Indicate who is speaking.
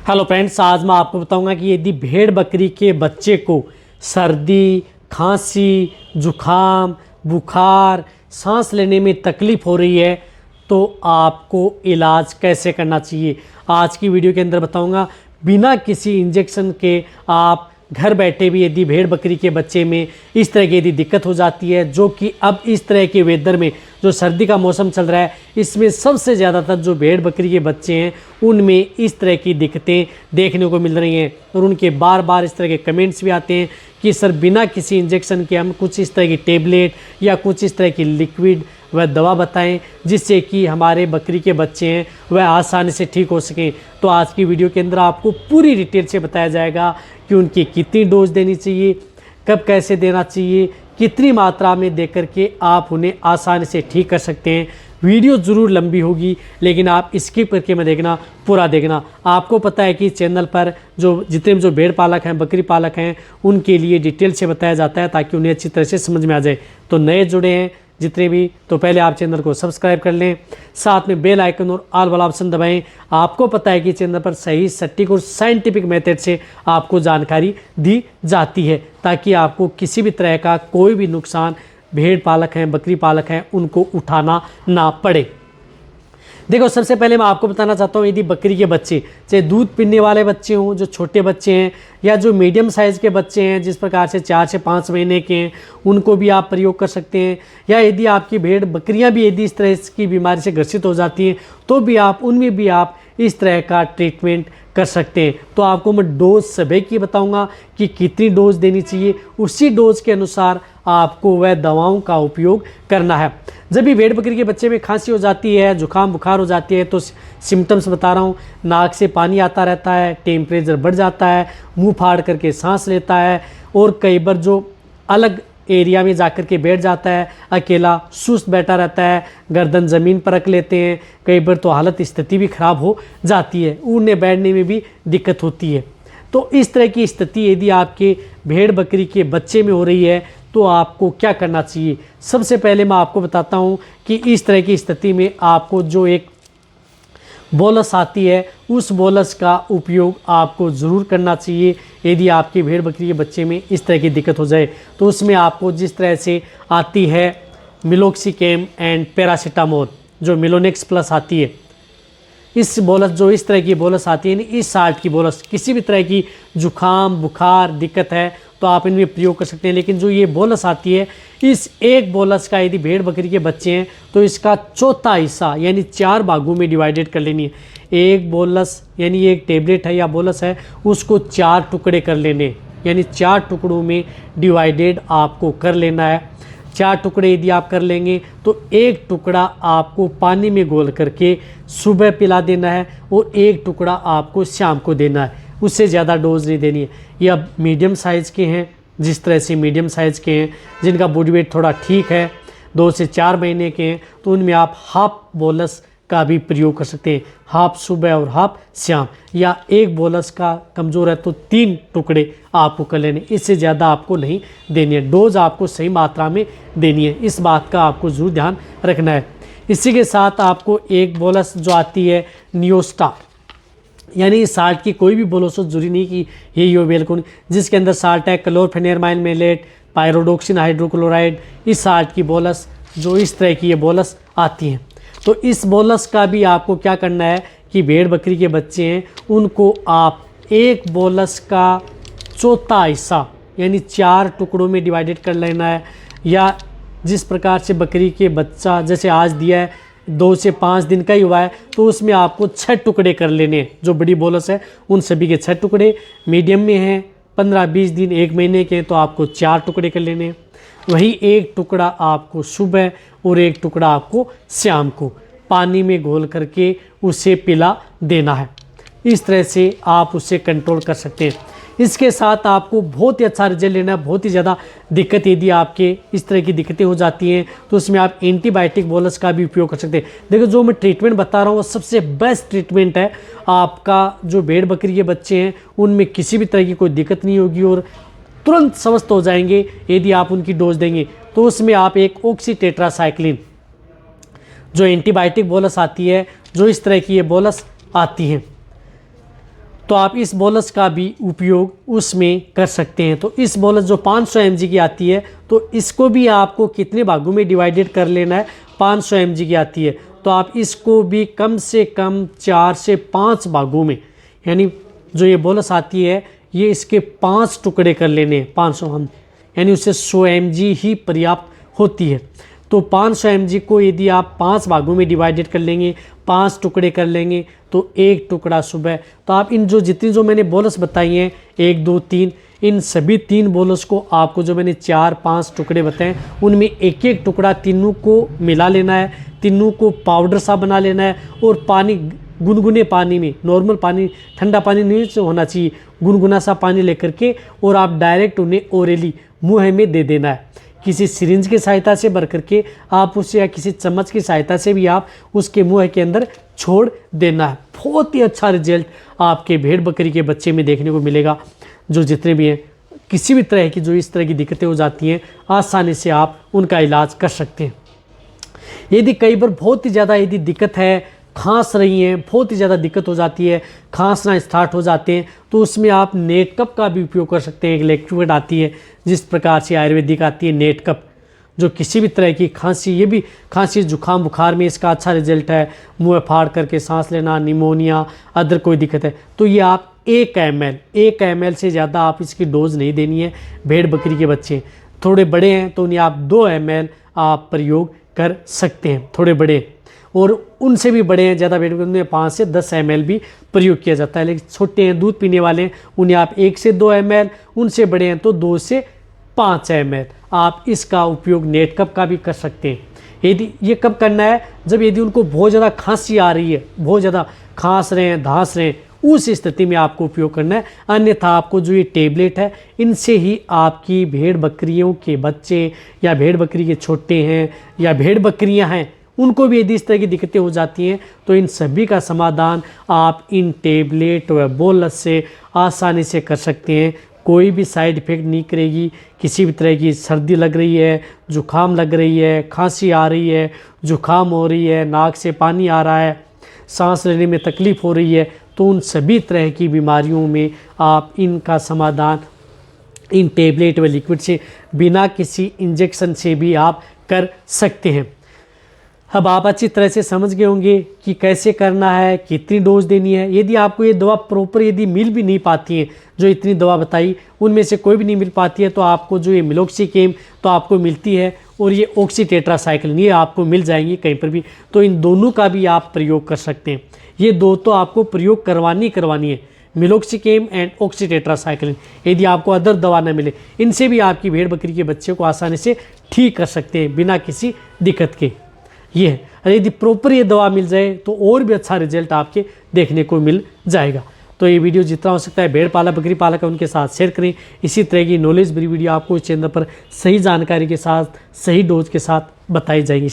Speaker 1: Hello friends, आज मैं आपको बताऊंगा कि यदि भेड़ बकरी के बच्चे को सर्दी, खांसी, जुखाम, बुखार, सांस लेने में तकलीफ़ हो रही है तो आपको इलाज कैसे करना चाहिए। आज की वीडियो के अंदर बताऊंगा। बिना किसी इंजेक्शन के आप घर बैठे भी यदि भेड़ बकरी के बच्चे में इस तरह की यदि दिक्कत हो जाती है, जो कि अब इस तरह के वेदर में जो सर्दी का मौसम चल रहा है, इसमें सबसे ज़्यादातर जो भेड़ बकरी के बच्चे हैं उनमें इस तरह की दिक्कतें देखने को मिल रही हैं और उनके बार बार इस तरह के कमेंट्स भी आते हैं कि सर बिना किसी इंजेक्शन के हम कुछ इस तरह की टेबलेट या कुछ इस तरह की लिक्विड वह दवा बताएं जिससे कि हमारे बकरी के बच्चे हैं वह आसानी से ठीक हो सकें। तो आज की वीडियो के अंदर आपको पूरी डिटेल से बताया जाएगा कि उनकी कितनी डोज देनी चाहिए, कब कैसे देना चाहिए, कितनी मात्रा में देकर के आप उन्हें आसानी से ठीक कर सकते हैं। वीडियो ज़रूर लंबी होगी लेकिन आप स्किप करके मत देखना, पूरा देखना। आपको पता है कि चैनल पर जितने भी जो भेड़ पालक हैं, बकरी पालक हैं, उनके लिए डिटेल से बताया जाता है ताकि उन्हें अच्छी तरह से समझ में आ जाए। तो नए जुड़े हैं जितने भी, तो पहले आप चैनल को सब्सक्राइब कर लें, साथ में बेल आइकन और ऑल वाला ऑप्शन दबाएं। आपको पता है कि चैनल पर सही, सटीक और साइंटिफिक मेथड से आपको जानकारी दी जाती है ताकि आपको किसी भी तरह का कोई भी नुकसान भेड़ पालक हैं, बकरी पालक हैं, उनको उठाना ना पड़े। देखो, सबसे पहले मैं आपको बताना चाहता हूँ, यदि बकरी के बच्चे चाहे दूध पीने वाले बच्चे हों, जो छोटे बच्चे हैं, या जो मीडियम साइज़ के बच्चे हैं जिस प्रकार से 4 से 5 महीने के हैं, उनको भी आप प्रयोग कर सकते हैं। या यदि आपकी भेड़ बकरियां भी यदि इस तरह की बीमारी से ग्रसित हो जाती हैं तो भी आप उनमें भी आप इस तरह का ट्रीटमेंट कर सकते हैं। तो आपको मैं डोज सभी की बताऊंगा कि कितनी डोज देनी चाहिए, उसी डोज के अनुसार आपको वह दवाओं का उपयोग करना है। जब भी भेड़ बकरी के बच्चे में खांसी हो जाती है, जुकाम बुखार हो जाती है, तो सिम्टम्स बता रहा हूँ। नाक से पानी आता रहता है, टेम्परेचर बढ़ जाता है, मुंह फाड़ करके सांस लेता है और कई बार जो अलग एरिया में जाकर के बैठ जाता है, अकेला सुस्त बैठा रहता है, गर्दन ज़मीन पर रख लेते हैं। कई बार तो हालत स्थिति भी ख़राब हो जाती है, उड़ने बैठने में भी दिक्कत होती है। तो इस तरह की स्थिति यदि आपके भेड़ बकरी के बच्चे में हो रही है तो आपको क्या करना चाहिए। सबसे पहले मैं आपको बताता हूँ कि इस तरह की स्थिति में आपको जो एक बोलस आती है उस बोलस का उपयोग आपको ज़रूर करना चाहिए। यदि आपकी भेड़ बकरी के बच्चे में इस तरह की दिक्कत हो जाए तो उसमें आपको जिस तरह से आती है मिलोक्सिकेम एंड पैरासीटामोल, जो मिलोनेक्स प्लस आती है, इस बोलस जो इस तरह की बोलस आती है, इस साल्ट की बोलस, किसी भी तरह की जुखाम बुखार दिक्कत है तो आप इनमें प्रयोग कर सकते हैं। लेकिन जो ये बोलस आती है, इस एक बोलस का यदि भेड़ बकरी के बच्चे हैं तो इसका चौथा हिस्सा यानी 4 भागों में डिवाइडेड कर लेनी है। एक बोलस यानी एक टेबलेट है या बोलस है, उसको 4 टुकड़े कर लेने, यानी 4 टुकड़ों में डिवाइडेड आपको कर लेना है। 4 टुकड़े यदि आप कर लेंगे तो एक टुकड़ा आपको पानी में घोल करके सुबह पिला देना है और एक टुकड़ा आपको शाम को देना है। उससे ज़्यादा डोज नहीं देनी है। ये अब मीडियम साइज़ के हैं, जिस तरह से मीडियम साइज़ के हैं जिनका बॉडी वेट थोड़ा ठीक है, 2 से 4 महीने के हैं, तो उनमें आप हाफ बोलस का भी प्रयोग कर सकते हैं, हाफ सुबह और हाफ शाम। या एक बोलस का कमज़ोर है तो 3 टुकड़े आपको कर लेने, इससे ज़्यादा आपको नहीं देनी है। डोज आपको सही मात्रा में देनी है, इस बात का आपको ज़रूर ध्यान रखना है। इसी के साथ आपको एक बोलस जो आती है नियोस्टा, यानी साल्ट की कोई भी बोलस हो, जरूरी नहीं कि ये योवेल्कोन, जिसके अंदर साल्ट है क्लोरफेनेरमाइन मेलेट, पायरोडोक्सिन हाइड्रोक्लोराइड, इस साल्ट की बोलस, जो इस तरह की ये बोलस आती हैं। तो इस बोलस का भी आपको क्या करना है कि भेड़ बकरी के बच्चे हैं उनको आप एक बोलस का चौथा हिस्सा यानी 4 टुकड़ों में डिवाइडेड कर लेना है। या जिस प्रकार से बकरी के बच्चा जैसे आज दिया है 2 से 5 दिन का ही हुआ है तो उसमें आपको 6 टुकड़े कर लेने हैं। जो बड़ी बोलस है उन सभी के 6 टुकड़े, मीडियम में हैं 15-20 दिन 1 महीने के तो आपको 4 टुकड़े कर लेने हैं। वहीं एक टुकड़ा आपको सुबह और एक टुकड़ा आपको शाम को पानी में घोल करके उसे पिला देना है। इस तरह से आप उसे कंट्रोल कर सकते हैं। इसके साथ आपको बहुत ही अच्छा रिजल्ट लेना है। बहुत ही ज़्यादा दिक्कत यदि आपके इस तरह की दिक्कतें हो जाती हैं तो उसमें आप एंटीबायोटिक बोलस का भी उपयोग कर सकते हैं। देखो, जो मैं ट्रीटमेंट बता रहा हूँ वो सबसे बेस्ट ट्रीटमेंट है। आपका जो भेड़ बकरी के बच्चे हैं उनमें किसी भी तरह की कोई दिक्कत नहीं होगी और तुरंत स्वस्थ हो जाएंगे यदि आप उनकी डोज देंगे। तो उसमें आप एक ऑक्सीटेट्रासाइक्लिन, जो एंटीबायोटिक बोलस आती है, जो इस तरह की ये बोलस आती हैं, तो आप इस बोलस का भी उपयोग उसमें कर सकते हैं। तो इस बोलस जो 500 mg की आती है, तो इसको भी आपको कितने भागों में डिवाइडेड कर लेना है, 500 mg की आती है, तो आप इसको भी कम से कम 4 से 5 भागों में, यानी जो ये बोलस आती है ये इसके 5 टुकड़े कर लेने हैं 500 हम, यानी उससे 100 mg ही पर्याप्त होती है। तो 500 mg को यदि आप 5 भागों में डिवाइडेड कर लेंगे, 5 टुकड़े कर लेंगे, तो 1 टुकड़ा सुबह। तो आप इन जितनी जो मैंने बोलस बताई हैं 1 2 3, इन सभी 3 बोलस को आपको जो मैंने 4-5 टुकड़े बताए उनमें एक एक टुकड़ा तीनों को मिला लेना है, तीनों को पाउडर सा बना लेना है और पानी गुनगुने पानी में, नॉर्मल पानी, ठंडा पानी नहीं होना चाहिए, गुनगुना सा पानी लेकर के और आप डायरेक्ट उन्हें ओरली मुँह में दे देना है। किसी सिरिंज की सहायता से भर करके आप उसे, या किसी चम्मच की सहायता से भी आप उसके मुंह के अंदर छोड़ देना है। बहुत ही अच्छा रिजल्ट आपके भेड़ बकरी के बच्चे में देखने को मिलेगा। जो जितने भी हैं, किसी भी तरह की जो इस तरह की दिक्कतें हो जाती हैं, आसानी से आप उनका इलाज कर सकते हैं। यदि कई बार बहुत ही ज़्यादा यदि दिक्कत है, खांस रही हैं, बहुत ही ज़्यादा दिक्कत हो जाती है, खांसना स्टार्ट हो जाते हैं, तो उसमें आप नेट कप का भी उपयोग कर सकते हैं। एक लिक्विड आती है जिस प्रकार से आयुर्वेदिक आती है नेट कप, जो किसी भी तरह की खांसी, ये भी खांसी जुकाम बुखार में इसका अच्छा रिजल्ट है। मुँह फाड़ करके सांस लेना, निमोनिया, अदर कोई दिक्कत है, तो ये आप 1 ml से ज़्यादा आप इसकी डोज नहीं देनी है। भेड़ बकरी के बच्चे थोड़े बड़े हैं तो उन्हें आप 2 ml आप प्रयोग कर सकते हैं, थोड़े बड़े, और उनसे भी बड़े हैं ज़्यादा भेड़ में 5 से 10 ml भी प्रयोग किया जाता है। लेकिन छोटे हैं, दूध पीने वाले हैं, उन्हें आप 1 से 2 ml, उनसे बड़े हैं तो 2 से 5 ml आप इसका उपयोग नेट कप का भी कर सकते हैं। यदि ये कब करना है, जब यदि उनको बहुत ज़्यादा खांसी आ रही है, बहुत ज़्यादा खांस रहे हैं, धांस रहे हैं, उस स्थिति में आपको उपयोग करना है। अन्यथा आपको जो ये टेबलेट है, इनसे ही आपकी भेड़ बकरियों के बच्चे, या भेड़ बकरी के छोटे हैं, या भेड़ बकरियां हैं, उनको भी यदि इस तरह की दिक्कतें हो जाती हैं, तो इन सभी का समाधान आप इन टेबलेट व बोलस से आसानी से कर सकते हैं। कोई भी साइड इफ़ेक्ट नहीं करेगी। किसी भी तरह की सर्दी लग रही है, जुकाम लग रही है, खांसी आ रही है, जुकाम हो रही है, नाक से पानी आ रहा है, सांस लेने में तकलीफ़ हो रही है, तो उन सभी तरह की बीमारियों में आप इनका समाधान इन टेबलेट व लिक्विड से, बिना किसी इंजेक्शन से भी आप कर सकते हैं। अब आप अच्छी तरह से समझ गए होंगे कि कैसे करना है, कितनी डोज देनी है। यदि आपको ये दवा प्रॉपर यदि मिल भी नहीं पाती है, जो इतनी दवा बताई उनमें से कोई भी नहीं मिल पाती है, तो आपको जो ये मिलोक्सिकेम तो आपको मिलती है, और ये ऑक्सीटेट्रासाइक्लिन ये आपको मिल जाएंगी कहीं पर भी। तो इन दोनों का भी आप प्रयोग कर सकते हैं। ये दो तो आपको प्रयोग करवानी है, मिलोक्सिकेम एंड ऑक्सीटेट्रासाइक्लिन। यदि आपको अदर दवा न मिले, इनसे भी आपकी भेड़ बकरी के बच्चे को आसानी से ठीक कर सकते हैं बिना किसी दिक्कत के। ये है, अरे यदि प्रॉपर ये दवा मिल जाए तो और भी अच्छा रिजल्ट आपके देखने को मिल जाएगा। तो ये वीडियो जितना हो सकता है भेड़ पालक बकरी पालक है उनके साथ शेयर करें। इसी तरह की नॉलेज भरी वीडियो आपको इस चैनल पर सही जानकारी के साथ, सही डोज के साथ बताई जाएगी।